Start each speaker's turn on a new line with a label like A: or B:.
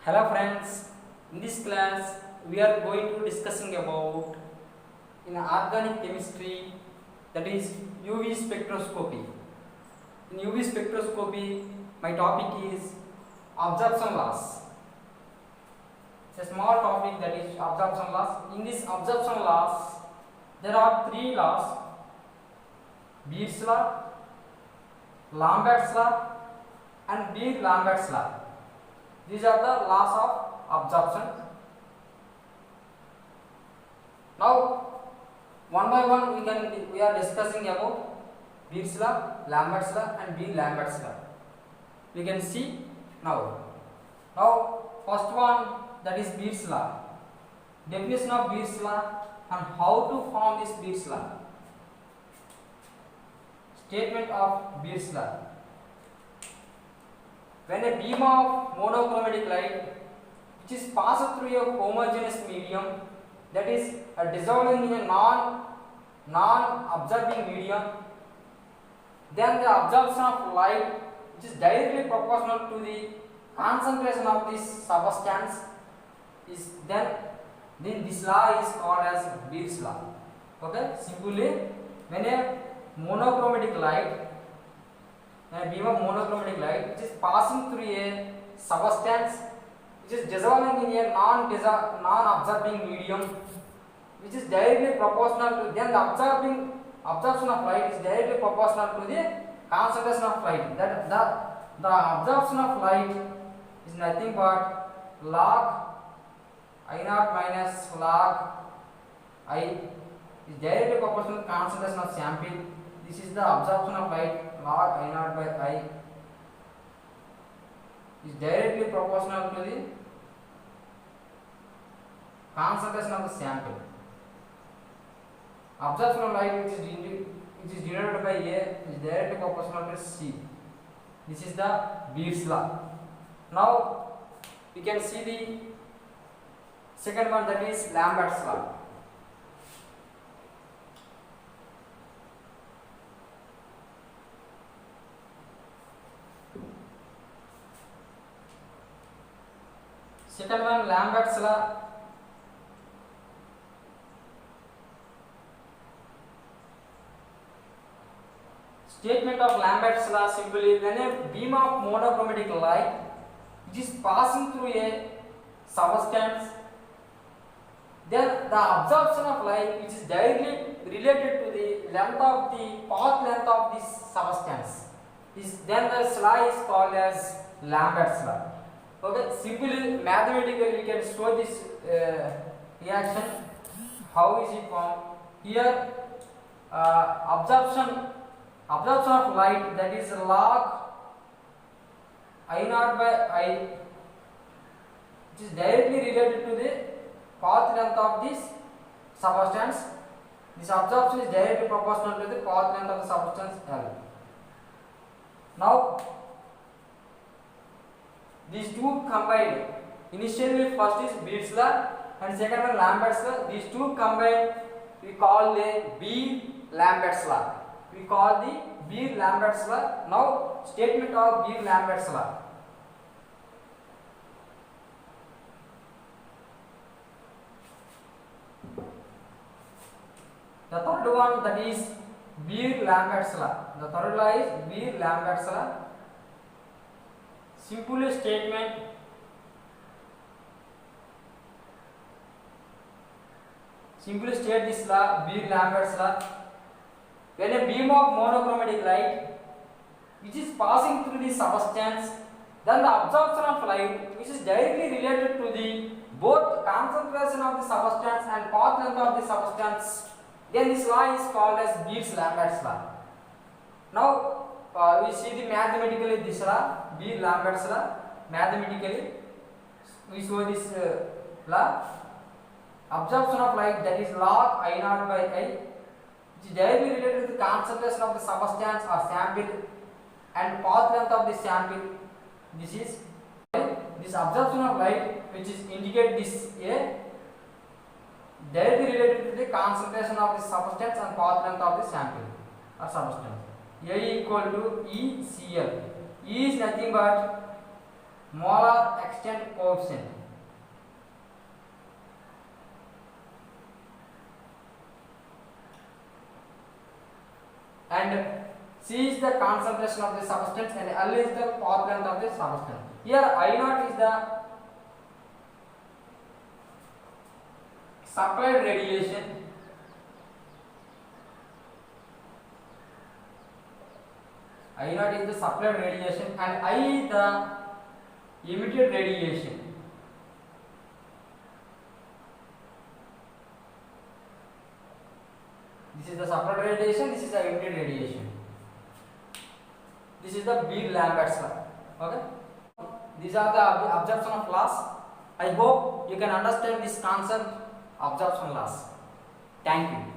A: Hello friends, in this class we are going to discussing about in organic chemistry, that is UV spectroscopy. In UV spectroscopy my topic is absorption loss. It's a small topic, that is absorption loss. In this absorption loss there are three laws: Beer's law, Lambert's law and Beer-Lambert's law. These are the laws of absorption. Now one by one we are discussing about Beer's law, Lambert's law and Beer-Lambert's law. We can see now. First one, that is Beer's law. Definition of Beer's law and how to form this Beer's law. Statement of Beer's law: when a beam of monochromatic light which is passed through a homogeneous medium, that is dissolving in a non-absorbing medium, then the absorption of light which is directly proportional to the concentration of this substance is then this law is called as Beer's law. Okay, simply when a monochromatic light, a beam of monochromatic light which is passing through a substance which is dissolving in a non-absorbing medium, which is directly proportional to, then the absorption of light is directly proportional to the concentration of light. That the absorption of light is nothing but log I naught minus log I is directly proportional to concentration of sample. This is the absorption of light. Log I naught by I is directly proportional to the concentration of the sample. Absorption of light which is denoted by A is directly proportional to C. This is the Beer's law. Now we can see the second one, that is Lambert's law. Second one, Lambert's law. Statement of Lambert's law: simply when a beam of monochromatic light which is passing through a substance, then the absorption of light which is directly related to the path length of this substance is then the law is called as Lambert's law. Okay, simply mathematically we can show this reaction. How is it formed? Here absorption of light, that is log I naught by I, which is directly related to the path length of this substance. This absorption is directly proportional to the path length of the substance L. Now these two combined, initially first is Beer's law and second one Lambert's law. These two combined we call the Beer-Lambert's law. We call the Beer-Lambert's law. Now statement of Beer-Lambert's law. The third one, that is Beer-Lambert's law. The third law is Beer-Lambert's law. Simple statement: simply state this law, Beer-Lambert's law. When a beam of monochromatic light which is passing through the substance, then the absorption of light which is directly related to the both concentration of the substance and path length of the substance, then this law is called as Beer-Lambert's law. Now we see the mathematically this law, Beer-Lambert's law. Mathematically we show this law. Absorption of light, that is log I naught by I, which is directly related to the concentration of the substance or sample and path length of the sample. This is this absorption of light which is indicate this A, directly related to the concentration of the substance and path length of the sample or substance. A equal to ECl. E is nothing but molar extent coefficient. And C is the concentration of the substance and L is the path length of the substance. Here I naught is the supplied radiation, I naught is the supplied radiation and I is the emitted radiation. This is the supplied radiation, this is the emitted radiation. This is the Beer-Lambert's law. Okay. These are the absorption of laws. I hope you can understand this concept, absorption laws. Thank you.